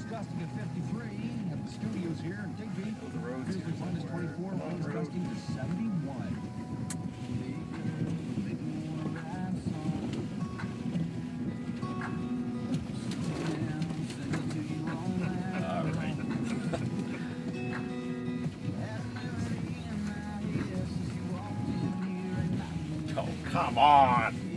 gusting at 53 at the studios here in Digby. Grizzlies minus 24, winds gusting to 71. Oh, come on!